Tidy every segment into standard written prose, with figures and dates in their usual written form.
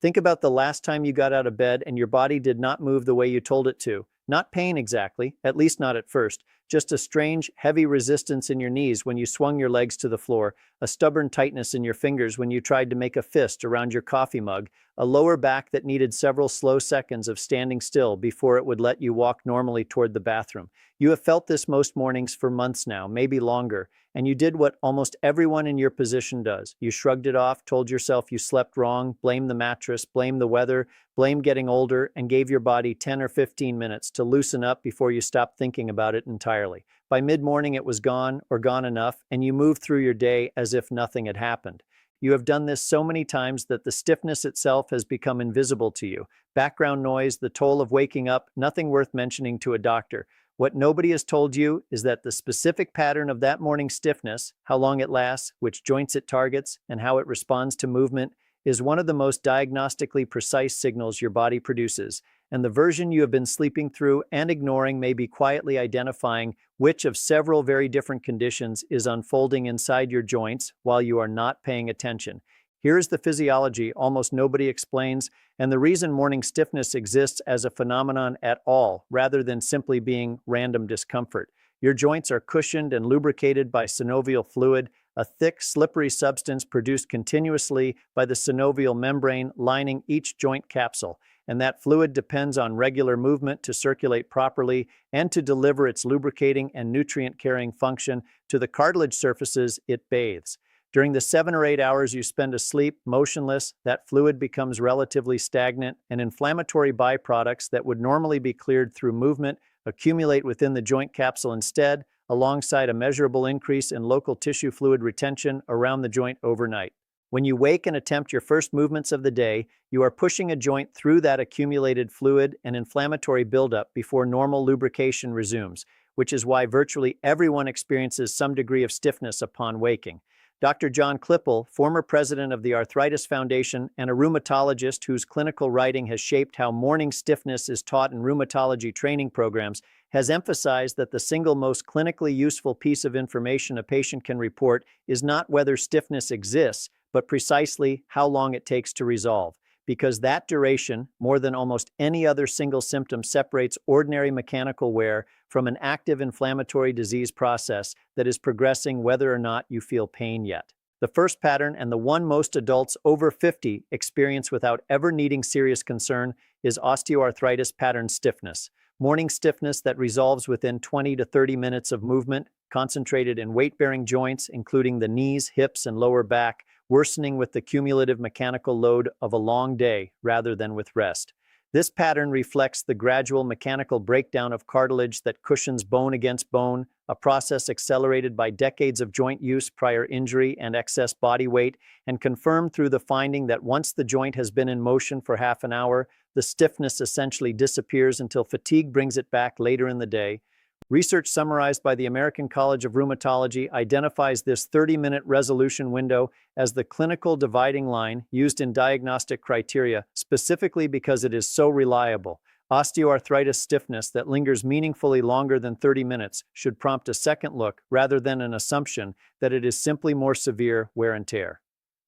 Think about the last time you got out of bed and your body did not move the way you told it to. Not pain exactly, at least not at first, just a strange, heavy resistance in your knees when you swung your legs to the floor, a stubborn tightness in your fingers when you tried to make a fist around your coffee mug, a lower back that needed several slow seconds of standing still before it would let you walk normally toward the bathroom. You have felt this most mornings for months now, maybe longer, and you did what almost everyone in your position does. You shrugged it off, told yourself you slept wrong, blamed the mattress, blamed the weather, blamed getting older, and gave your body 10 or 15 minutes to loosen up before you stopped thinking about it entirely. By mid-morning it was gone, or gone enough, and you moved through your day as if nothing had happened. You have done this so many times that the stiffness itself has become invisible to you. Background noise, the toll of waking up, nothing worth mentioning to a doctor. What nobody has told you is that the specific pattern of that morning stiffness, how long it lasts, which joints it targets, and how it responds to movement, is one of the most diagnostically precise signals your body produces, and the version you have been sleeping through and ignoring may be quietly identifying which of several very different conditions is unfolding inside your joints while you are not paying attention. Here is the physiology almost nobody explains, and the reason morning stiffness exists as a phenomenon at all, rather than simply being random discomfort. Your joints are cushioned and lubricated by synovial fluid, a thick, slippery substance produced continuously by the synovial membrane lining each joint capsule, and that fluid depends on regular movement to circulate properly and to deliver its lubricating and nutrient-carrying function to the cartilage surfaces it bathes. During the 7 or 8 hours you spend asleep, motionless, that fluid becomes relatively stagnant, and inflammatory byproducts that would normally be cleared through movement accumulate within the joint capsule instead, alongside a measurable increase in local tissue fluid retention around the joint overnight. When you wake and attempt your first movements of the day, you are pushing a joint through that accumulated fluid and inflammatory buildup before normal lubrication resumes, which is why virtually everyone experiences some degree of stiffness upon waking. Dr. John Klippel, former president of the Arthritis Foundation and a rheumatologist whose clinical writing has shaped how morning stiffness is taught in rheumatology training programs, has emphasized that the single most clinically useful piece of information a patient can report is not whether stiffness exists, but precisely how long it takes to resolve, because that duration, more than almost any other single symptom, separates ordinary mechanical wear from an active inflammatory disease process that is progressing whether or not you feel pain yet. The first pattern, and the one most adults over 50 experience without ever needing serious concern, is osteoarthritis pattern stiffness. Morning stiffness that resolves within 20 to 30 minutes of movement, concentrated in weight-bearing joints, including the knees, hips, and lower back, worsening with the cumulative mechanical load of a long day rather than with rest. This pattern reflects the gradual mechanical breakdown of cartilage that cushions bone against bone, a process accelerated by decades of joint use, prior injury, and excess body weight, and confirmed through the finding that once the joint has been in motion for half an hour, the stiffness essentially disappears until fatigue brings it back later in the day. Research summarized by the American College of Rheumatology identifies this 30-minute resolution window as the clinical dividing line used in diagnostic criteria, specifically because it is so reliable. Osteoarthritis stiffness that lingers meaningfully longer than 30 minutes should prompt a second look rather than an assumption that it is simply more severe wear and tear.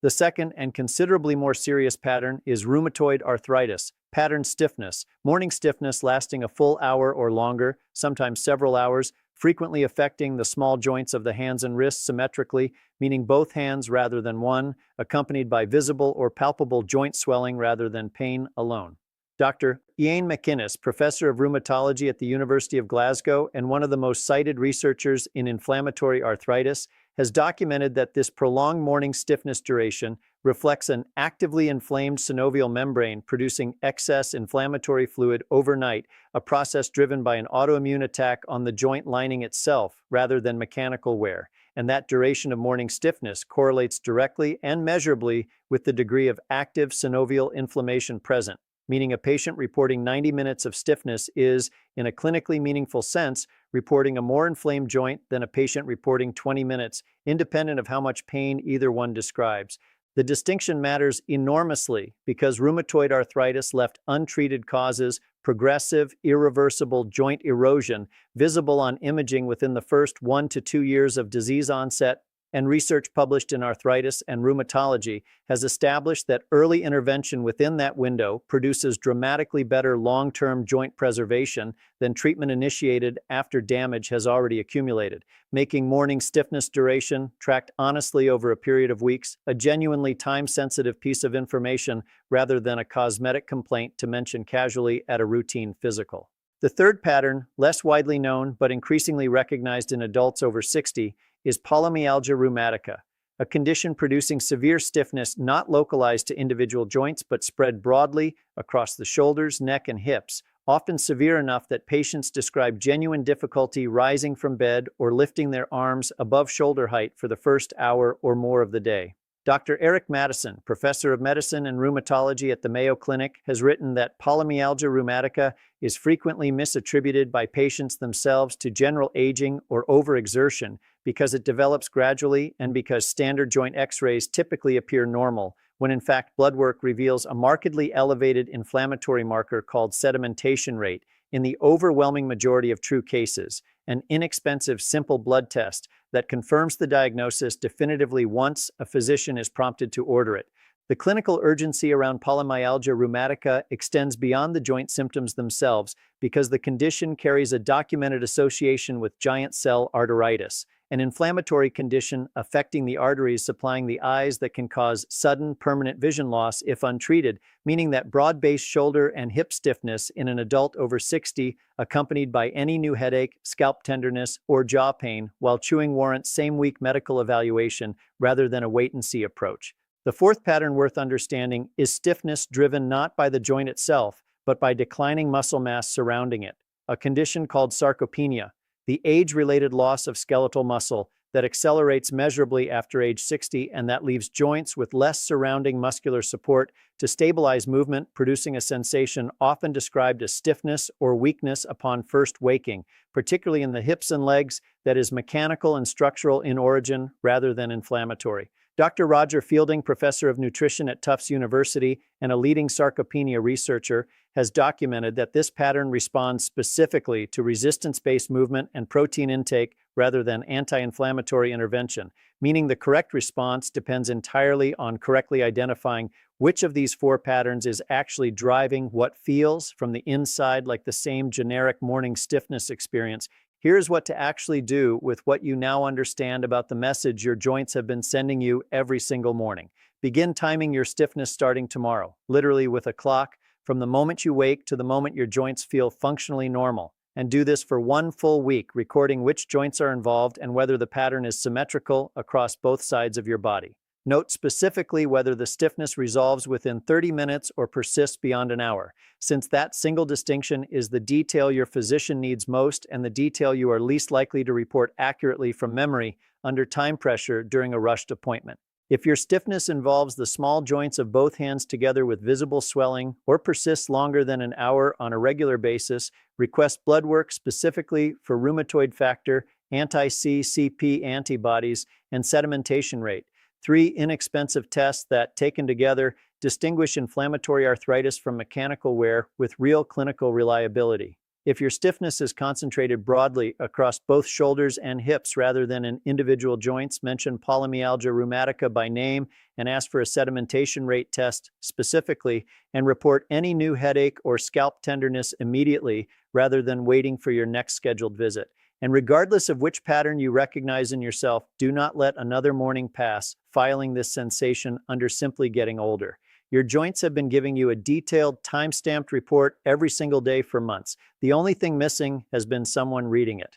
The second and considerably more serious pattern is rheumatoid arthritis, pattern stiffness, morning stiffness lasting a full hour or longer, sometimes several hours, frequently affecting the small joints of the hands and wrists symmetrically, meaning both hands rather than one, accompanied by visible or palpable joint swelling rather than pain alone. Dr. Ian McInnes, professor of rheumatology at the University of Glasgow and one of the most cited researchers in inflammatory arthritis, has documented that this prolonged morning stiffness duration reflects an actively inflamed synovial membrane producing excess inflammatory fluid overnight, a process driven by an autoimmune attack on the joint lining itself rather than mechanical wear. And that duration of morning stiffness correlates directly and measurably with the degree of active synovial inflammation present, meaning a patient reporting 90 minutes of stiffness is, in a clinically meaningful sense, reporting a more inflamed joint than a patient reporting 20 minutes, independent of how much pain either one describes. The distinction matters enormously because rheumatoid arthritis left untreated causes progressive, irreversible joint erosion visible on imaging within the first 1 to 2 years of disease onset, and research published in Arthritis and Rheumatology has established that early intervention within that window produces dramatically better long-term joint preservation than treatment initiated after damage has already accumulated, making morning stiffness duration, tracked honestly over a period of weeks, a genuinely time-sensitive piece of information rather than a cosmetic complaint to mention casually at a routine physical. The third pattern, less widely known but increasingly recognized in adults over 60, is polymyalgia rheumatica, a condition producing severe stiffness not localized to individual joints but spread broadly across the shoulders, neck, and hips, often severe enough that patients describe genuine difficulty rising from bed or lifting their arms above shoulder height for the first hour or more of the day. Dr. Eric Madison, professor of medicine and rheumatology at the Mayo Clinic, has written that polymyalgia rheumatica is frequently misattributed by patients themselves to general aging or overexertion because it develops gradually and because standard joint X-rays typically appear normal, when in fact blood work reveals a markedly elevated inflammatory marker called sedimentation rate in the overwhelming majority of true cases, an inexpensive simple blood test that confirms the diagnosis definitively once a physician is prompted to order it. The clinical urgency around polymyalgia rheumatica extends beyond the joint symptoms themselves because the condition carries a documented association with giant cell arteritis, an inflammatory condition affecting the arteries supplying the eyes that can cause sudden, permanent vision loss if untreated, meaning that broad-based shoulder and hip stiffness in an adult over 60, accompanied by any new headache, scalp tenderness, or jaw pain while chewing warrants same-week medical evaluation rather than a wait-and-see approach. The fourth pattern worth understanding is stiffness driven not by the joint itself, but by declining muscle mass surrounding it, a condition called sarcopenia, the age-related loss of skeletal muscle that accelerates measurably after age 60 and that leaves joints with less surrounding muscular support to stabilize movement, producing a sensation often described as stiffness or weakness upon first waking, particularly in the hips and legs, that is mechanical and structural in origin rather than inflammatory. Dr. Roger Fielding, professor of nutrition at Tufts University and a leading sarcopenia researcher, has documented that this pattern responds specifically to resistance-based movement and protein intake rather than anti-inflammatory intervention, meaning the correct response depends entirely on correctly identifying which of these four patterns is actually driving what feels from the inside like the same generic morning stiffness experience. Here's what to actually do with what you now understand about the message your joints have been sending you every single morning. Begin timing your stiffness starting tomorrow, literally with a clock, from the moment you wake to the moment your joints feel functionally normal. And do this for one full week, recording which joints are involved and whether the pattern is symmetrical across both sides of your body. Note specifically whether the stiffness resolves within 30 minutes or persists beyond an hour, since that single distinction is the detail your physician needs most and the detail you are least likely to report accurately from memory under time pressure during a rushed appointment. If your stiffness involves the small joints of both hands together with visible swelling or persists longer than an hour on a regular basis, request blood work specifically for rheumatoid factor, anti-CCP antibodies, and sedimentation rate. 3 inexpensive tests that, taken together, distinguish inflammatory arthritis from mechanical wear with real clinical reliability. If your stiffness is concentrated broadly across both shoulders and hips rather than in individual joints, mention polymyalgia rheumatica by name and ask for a sedimentation rate test specifically, and report any new headache or scalp tenderness immediately rather than waiting for your next scheduled visit. And regardless of which pattern you recognize in yourself, do not let another morning pass filing this sensation under simply getting older. Your joints have been giving you a detailed, time-stamped report every single day for months. The only thing missing has been someone reading it.